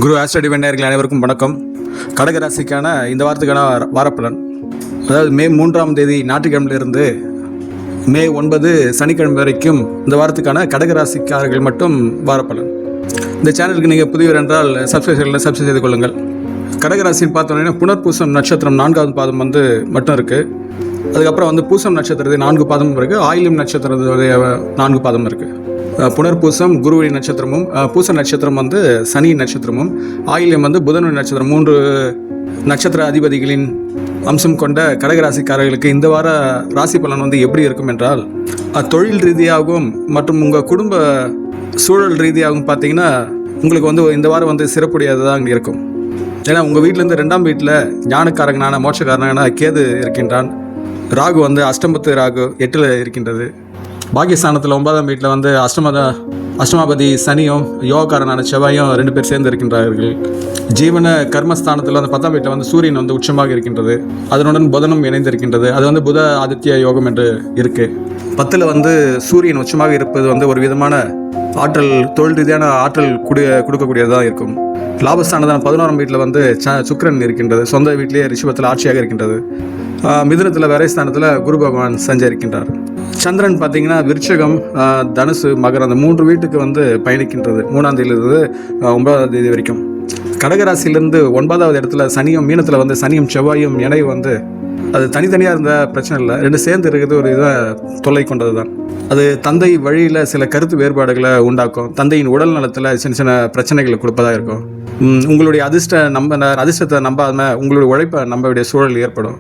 குரு astro நேயர்கள் அனைவருக்கும் வணக்கம். கடகராசிக்கான இந்த வாரத்துக்கான வாரப்பலன், அதாவது மே 3ஆம் தேதி ஞாயிற்றுக்கிழமையிலிருந்து மே 9 சனிக்கிழமை வரைக்கும் இந்த வாரத்துக்கான கடகராசிக்காரர்கள் மட்டும் வாரப்பலன். இந்த சேனலுக்கு நீங்கள் புதியவர் என்றால் சப்ஸ்கிரைப் செய்து கொள்ளுங்கள். கடகராசின்னு பார்த்தோன்னா புனர்பூசம் நட்சத்திரம் 4வது பாதம் மட்டும் இருக்குது. அதுக்கப்புறம் பூசம் நட்சத்திரத்தை 4 பாதமும் இருக்குது. ஆயில்யம் நட்சத்திரத்துடைய 4 பாதமும் இருக்குது. புனர்பூசம் குருவின் நட்சத்திரமும், பூச நட்சத்திரம் சனி நட்சத்திரமும், ஆயில்யம் புதனுடைய நட்சத்திரம், 3 நட்சத்திர அதிபதிகளின் அம்சம் கொண்ட கடகராசிக்காரர்களுக்கு இந்த வார ராசி பலன் எப்படி இருக்கும் என்றால், தொழில் ரீதியாகவும் மற்றும் உங்கள் குடும்ப சூழல் ரீதியாகவும் பார்த்தீங்கன்னா உங்களுக்கு இந்த வாரம் சிறப்புடையதாக இருக்கும். ஏன்னா உங்கள் வீட்டிலேருந்து 2ஆம் வீட்டில் ஞானக்காரங்கனான மோட்சக்காரனான கேது இருக்கின்றான். ராகு அஷ்டமத்து ராகு 8ல் இருக்கின்றது. பாகிஸ்தானத்தில் 9ஆம் வீட்டில் அஷ்டமாபதி சனியும் யோகக்காரனான செவ்வாயும் 2 பேர் சேர்ந்து இருக்கின்றார்கள். ஜீவன கர்மஸ்தானத்தில் 10ஆம் வீட்டில் சூரியன் உச்சமாக இருக்கின்றது. அதனுடன் புதனும் இணைந்திருக்கின்றது. அது புத ஆதித்ய யோகம் என்று இருக்குது. 10ல் சூரியன் உச்சமாக இருப்பது ஒரு விதமான ஆற்றல், தொழில் ரீதியான ஆற்றல் கொடுக்கக்கூடியதாக இருக்கும். லாபஸ்தானத்தில் 11ஆம் வீட்டில் சுக்கிரன் இருக்கின்றது. சொந்த வீட்டிலேயே ரிஷபத்தில் ஆட்சியாக இருக்கின்றது. மிதுனத்தில் விரைஸ்தானத்தில் குரு பகவான் சஞ்சரிக்கின்றார். சந்திரன் பார்த்தீங்கன்னா விருச்சகம், தனுசு, மகரம் அந்த 3 வீட்டுக்கு பயணிக்கின்றது 3ஆம் தேதியிலிருந்து 9ஆம் தேதி வரைக்கும். கடகராசியிலிருந்து 9வது இடத்துல சனியும், மீனத்தில் சனியும் செவ்வாயும் இணை அது தனித்தனியாக இருந்த பிரச்சனை இல்லை, 2 சேர்ந்து இருக்கிறது ஒரு இதை தொல்லை கொண்டது தான். அது தந்தை வழியில் சில கருத்து வேறுபாடுகளை உண்டாக்கும். தந்தையின் உடல் நலத்தில் சின்ன சின்ன பிரச்சனைகளை கொடுப்பதாக இருக்கும். உங்களுடைய அதிர்ஷ்டத்தை நம்பாமல் உங்களுடைய உழைப்பை நம்ப வேண்டிய சூழல் ஏற்படும்.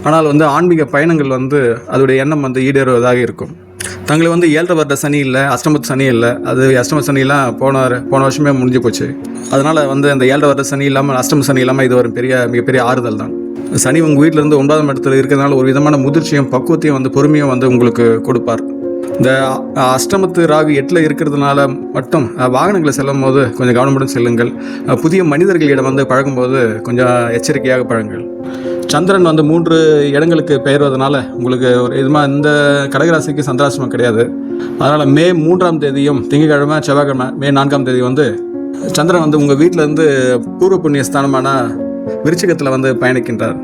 ஆனால் ஆன்மீக பயணங்கள் அதோடைய எண்ணம் ஈடேறுவதாக இருக்கும். தங்களை 7 வருட சனி இல்லை, அஷ்டமத்து சனி இல்லை. அது அஷ்டம சனியெல்லாம் போன வருஷமே முடிஞ்சு போச்சு. அதனால் அந்த 7 வருட சனி இல்லாமல், அஷ்டம சனி இல்லாமல் இது ஒரு மிகப்பெரிய ஆறுதல் தான். சனி உங்கள் வீட்டிலேருந்து 9ஆம் இடத்துல இருக்கிறதுனால ஒரு விதமான முதிர்ச்சியும் பக்குவத்தையும் பொறுமையும் உங்களுக்கு கொடுப்பார். இந்த அஷ்டமத்து ராகு 8ல் இருக்கிறதுனால மட்டும் வாகனங்களை செல்லும் போது கொஞ்சம் கவனமுடன் செல்லுங்கள். புதிய மனிதர்களிடம் பழகும்போது கொஞ்சம் எச்சரிக்கையாக பழகுங்கள். சந்திரன் 3 இடங்களுக்கு பெயர்வதனால உங்களுக்கு ஒரு இந்த கடகராசிக்கு சந்திராசிரமம் கிடையாது. அதனால் மே 3ஆம் தேதியும் திங்கட்கிழமை, செவ்வாய்க்கிழமை, மே 4ஆம் தேதி சந்திரன் உங்கள் வீட்டிலேருந்து பூர்வ புண்ணிய ஸ்தானமான விருச்சிகத்தில் பயணிக்கின்றார்.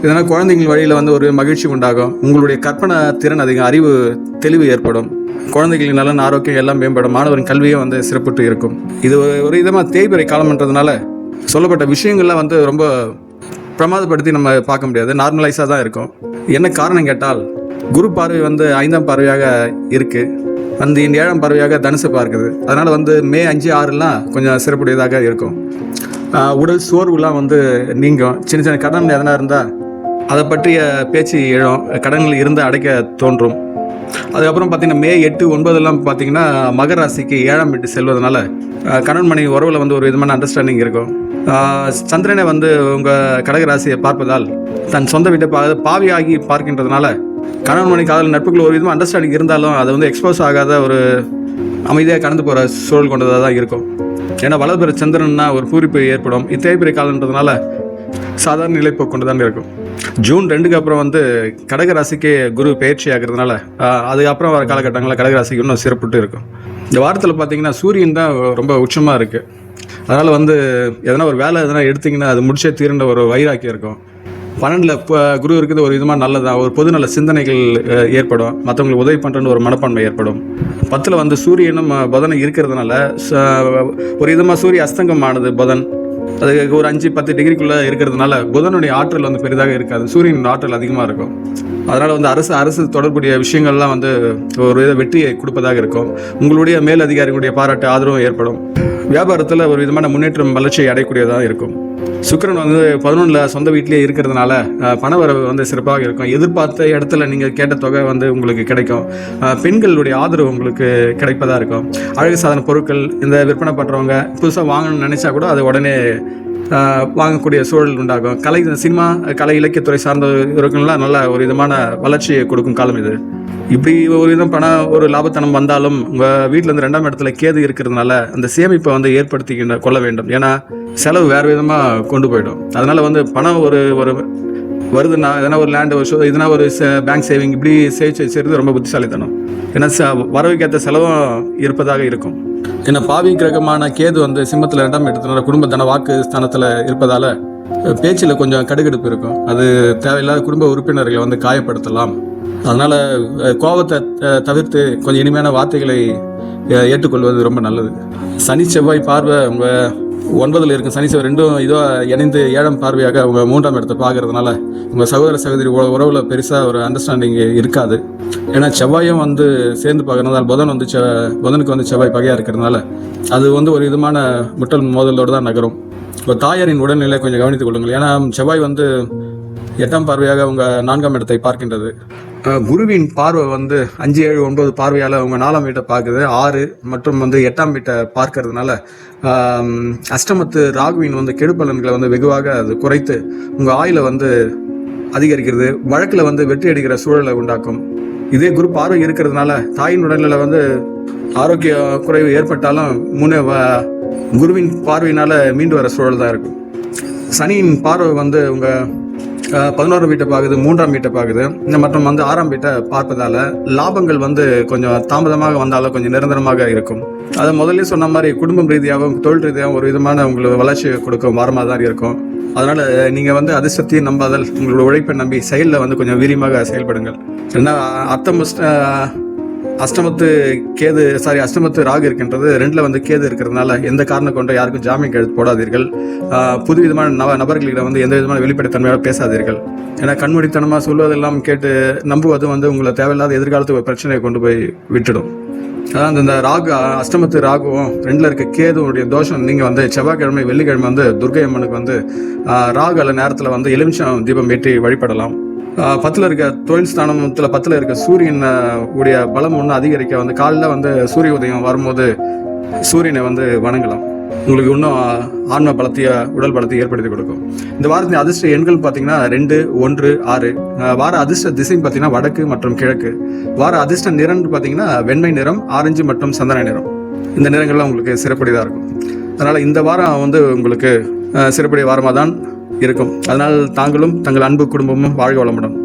இதனால் குழந்தைங்கள் வழியில் ஒரு மகிழ்ச்சி உண்டாகும். உங்களுடைய கற்பனை திறன் அதிகம், அறிவு தெளிவு ஏற்படும். குழந்தைகளின் நலன், ஆரோக்கியம் எல்லாம் மேம்படும். மாணவரின் கல்வியும் சிறப்புட்டு இருக்கும். இது ஒரு விதமாக தேய்பிறை காலம்ன்றதுனால சொல்லப்பட்ட விஷயங்கள்லாம் ரொம்ப பிரமாதப்படுத்தி நம்ம பார்க்க முடியாது, நார்மலைஸாக தான் இருக்கும். என்ன காரணம் கேட்டால், குரு பார்வை 5ஆம் பார்வையாக இருக்குது. இந்த 7ஆம் பார்வையாக தனுசு பார்க்குது. அதனால் மே 5, 6லாம் கொஞ்சம் சிறப்புடையதாக இருக்கும். உடல் சோர்வுலாம் நீங்கும். சின்ன சின்ன கடன் எதனா இருந்தால் அதை பற்றிய பேச்சு எழும். கடன்கள் இருந்து அடைக்க தோன்றும். அதுக்கப்புறம் பார்த்திங்கன்னா மே 8, 9லாம் பார்த்திங்கன்னா மகர ராசிக்கு 7ஆம் வீட்டு செல்வதனால கணவன் மனைவி உறவில் ஒரு விதமான அண்டர்ஸ்டாண்டிங் இருக்கும். சந்திரனை உங்கள் கடகராசியை பார்ப்பதால் தன் சொந்த வீட்டை பாவியாகி பார்க்கின்றதுனால கணவன் மனைவி காதல் நட்புக்குள்ள ஒரு விதமாக அண்டர்ஸ்டாண்டிங் இருந்தாலும் அது எக்ஸ்போஸ் ஆகாத ஒரு அமைதியாக கடந்து போகிற சூழல் கொண்டதாக தான் இருக்கும். ஏன்னா வளர்பெற சந்திரன்னா ஒரு பூரிப்பு ஏற்படும். இத்தேய்பிறை காலன்றதுனால சாதாரண நிலைப்போக்கு கொண்டு தான் இருக்கும். ஜூன் 2க்கு அப்புறம் கடகராசிக்கு குரு பயிற்சி ஆகிறதுனால அதுக்கப்புறம் வர காலகட்டங்களில் கடகராசிக்கு இன்னும் சிறப்புட்டு இருக்கும். இந்த வாரத்தில் பார்த்தீங்கன்னா சூரியன் தான் ரொம்ப உச்சமாக இருக்குது. அதனால் எதனா ஒரு வேலை எதனா எடுத்திங்கன்னா அது முடிச்சே தீர்ந்த ஒரு வைராக்கியம் இருக்கும். 12ல் குரு இருக்குது ஒரு விதமாக நல்லதான். ஒரு பொதுநல சிந்தனைகள் ஏற்படும். மற்றவங்களுக்கு உதவி பண்ணுறன்னு ஒரு மனப்பான்மை ஏற்படும். 10ல் சூரியனும் புதனும் இருக்கிறதுனால ஒரு விதமாக சூரிய அஸ்தங்கமானது புதன் அதுக்கு ஒரு 5-10 டிகிரிக்குள்ளே இருக்கிறதுனால புதனுடைய ஆற்றல் பெரிதாக இருக்காது. சூரியன் ஆற்றல் அதிகமாக இருக்கும். அதனால் அரசு தொடர்புடைய விஷயங்கள்லாம் ஒரு வித வெற்றியை கொடுப்பதாக இருக்கும். உங்களுடைய மேல் அதிகாரிகளுடைய பாராட்டு ஆதரவும் ஏற்படும். வியாபாரத்தில் ஒரு விதமான முன்னேற்றம், வளர்ச்சியை அடையக்கூடியதாக இருக்கும். சுக்கிரன் 11ல் சொந்த வீட்டிலே இருக்கிறதுனால பணவரவு சிறப்பாக இருக்கும். எதிர்பார்த்த இடத்துல நீங்கள் கேட்ட தொகை உங்களுக்கு கிடைக்கும். பெண்களுடைய ஆதரவு உங்களுக்கு கிடைப்பதாக இருக்கும். அழகு சாதன பொருட்கள் இந்த விற்பனை பண்ணுறவங்க புதுசாக வாங்கணும்னு நினச்சா கூட அது உடனே வாங்கக்கூடிய சூழல் உண்டாகும். சினிமா, கலை, இலக்கியத்துறை சார்ந்தவர்கள்லாம் நல்ல ஒரு விதமான வளர்ச்சியை கொடுக்கும் காலம் இது. இப்படி ஒரு விதம் ஒரு லாபத்தனம் வந்தாலும் உங்கள் வீட்டிலேருந்து 2ஆம் இடத்துல கேது இருக்கிறதுனால அந்த சேமிப்பை ஏற்படுத்தி கொள்ள வேண்டும். ஏன்னா செலவு வேறு விதமாக கொண்டு போயிடும். அதனால் பணம் ஒரு வருதுன்னா எதனா ஒரு லேண்டு எதனா ஒரு பேங்க் சேவிங் இப்படி சேவிச்சு செய்கிறது ரொம்ப புத்திசாலித்தனம். ஏன்னா வரவுக்கேற்ற செலவும் இருப்பதாக இருக்கும். ஏன்னா பாவி கிரகமான கேது வந்து சிம்மத்தில் 2ஆம் இடத்துல குடும்ப தன வாக்கு ஸ்தானத்தில் இருப்பதால் பேச்சில் கொஞ்சம் கடுகடுப்பு இருக்கும். அது தேவையில்லாத குடும்ப உறுப்பினர்களை வந்து காயப்படுத்தலாம். அதனால் கோபத்தை தவிர்த்து கொஞ்சம் இனிமையான வார்த்தைகளை ஏற்றுக்கொள்வது ரொம்ப நல்லது. சனி செவ்வாய் பார்வை உங்கள் 9ல் இருக்கும். சனி செவ்வாய் ரெண்டும் இதோ இணைந்து 7ஆம் பார்வையாக அவங்க 3ஆம் இடத்தை பார்க்கறதுனால உங்கள் சகோதர சகோதரி உறவில் பெருசாக ஒரு அண்டர்ஸ்டாண்டிங் இருக்காது. ஏன்னா செவ்வாயும் வந்து சேர்ந்து பார்க்கறதுனால புதனுக்கு வந்து செவ்வாய் பகையாக இருக்கிறதுனால அது வந்து ஒரு விதமான முட்டல் மோதலோடு தான் நகரும். இப்போ தாயாரின் உடல்நிலை கொஞ்சம் கவனித்துக் கொள்ளுங்கள். ஏன்னா செவ்வாய் வந்து 8ஆம் பார்வையாக அவங்க 4ஆம் இடத்தை பார்க்கின்றது. குருவின் பார்வை வந்து 5, 7, 9 பார்வையால் அவங்க 4ஆம் வீட்டை பார்க்குது. 6 மற்றும் வந்து 8ஆம் வீட்டை பார்க்கறதுனால அஷ்டமத்து ராகுவின் வந்து கெடுபலன்களை வந்து வெகுவாக அது குறைத்து உங்கள் ஆயுளை வந்து அதிகரிக்கிறது. வழக்கில் வந்து வெற்றி அடிக்கிற சூழலை உண்டாக்கும். இதே குரு பார்வை இருக்கிறதுனால தாயின் உடல்நிலை வந்து ஆரோக்கிய குறைவு ஏற்பட்டாலும் குருவின் பார்வையினால் மீண்டு வர சூழல் தான் இருக்கும். சனியின் பார்வை வந்து உங்கள் 11ஆம் வீட்டை பார்க்குது, 3ஆம் வீட்டை பார்க்குது மற்றும் வந்து 6ஆம் வீட்டை பார்ப்பதால் லாபங்கள் வந்து கொஞ்சம் தாமதமாக வந்தாலும் கொஞ்சம் நிரந்தரமாக இருக்கும். அதை முதல்ல சொன்ன மாதிரி குடும்பம் ரீதியாகவும் தொழில் ரீதியாகவும் ஒரு விதமான உங்களுக்கு வளர்ச்சி கொடுக்கும் வாரமாக தான் இருக்கும். அதனால் நீங்கள் வந்து அதிர்ஷ்டத்தையும் நம்பாதல், உங்களோட உழைப்பை நம்பி செயலில் வந்து கொஞ்சம் வீரியமாக செயல்படுங்கள். ஏன்னா அஷ்டமத்து ராகு இருக்கின்றது. 2ல் வந்து கேது இருக்கிறதுனால எந்த காரணம் கொண்டு யாருக்கும் ஜாமீன் கழுத்து போடாதீர்கள். புது விதமான நபர்களிடம் வந்து எந்த விதமான வெளிப்படைத்தன்மையோட பேசாதீர்கள். ஏன்னா கண்மூடித்தனமாக சொல்வதெல்லாம் கேட்டு நம்புவது வந்து உங்களை தேவையில்லாத எதிர்காலத்துக்கு ஒரு பிரச்சனையை கொண்டு போய் விட்டுடும். அதான் இந்த அஷ்டமத்து ராகுவும் 2ல் இருக்க கேதுவுடைய தோஷம். நீங்கள் வந்து செவ்வாய்க்கிழமை வெள்ளிக்கிழமை வந்து துர்க்கை அம்மனுக்கு வந்து ராகு நேரத்தில் வந்து எலுமிச்சம் தீபம் ஏற்றி வழிபடலாம். 10ல் இருக்க தொழில் ஸ்தானத்தில் 10ல் இருக்க சூரியன் உடைய பலம் ஒன்று அதிகரிக்க வந்து காலையில் வந்து சூரிய உதயம் வரும்போது சூரியனை வந்து வணங்கலாம். உங்களுக்கு இன்னும் ஆன்ம பலத்தையும் உடல் பலத்தையும் ஏற்படுத்தி கொடுக்கும். இந்த வாரத்தின் அதிர்ஷ்ட எண்கள் பார்த்தீங்கன்னா 2, 1, 6. வார அதிர்ஷ்ட திசைன்னு பார்த்தீங்கன்னா வடக்கு மற்றும் கிழக்கு. வார அதிர்ஷ்ட நிறம் பார்த்தீங்கன்னா வெண்மை நிறம், ஆரஞ்சு மற்றும் சந்தன நிறம். இந்த நிறங்கள்லாம் உங்களுக்கு சிறப்புடையதாக இருக்கும். அதனால் இந்த வாரம் வந்து உங்களுக்கு சிறப்புடைய வாரமாக தான் இருக்கும். அதனால் தாங்களும் தங்கள் அன்பு குடும்பமும் வாழ்க வளமுடன்,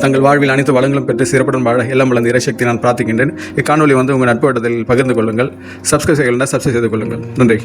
தங்கள் வாழ்வில் அனைத்து வளங்களும் பெற்று சிறப்புடன் வாழ எல்லாம் வளர்ந்த இறைசக்தி நான் பிரார்த்திக்கின்றேன். இக்காணொலி வந்து உங்கள் நட்பு வட்டத்தில் பகிர்ந்து கொள்ளுங்கள். சப்ஸ்கிரைப் செய்து கொள்ளுங்கள். நன்றி.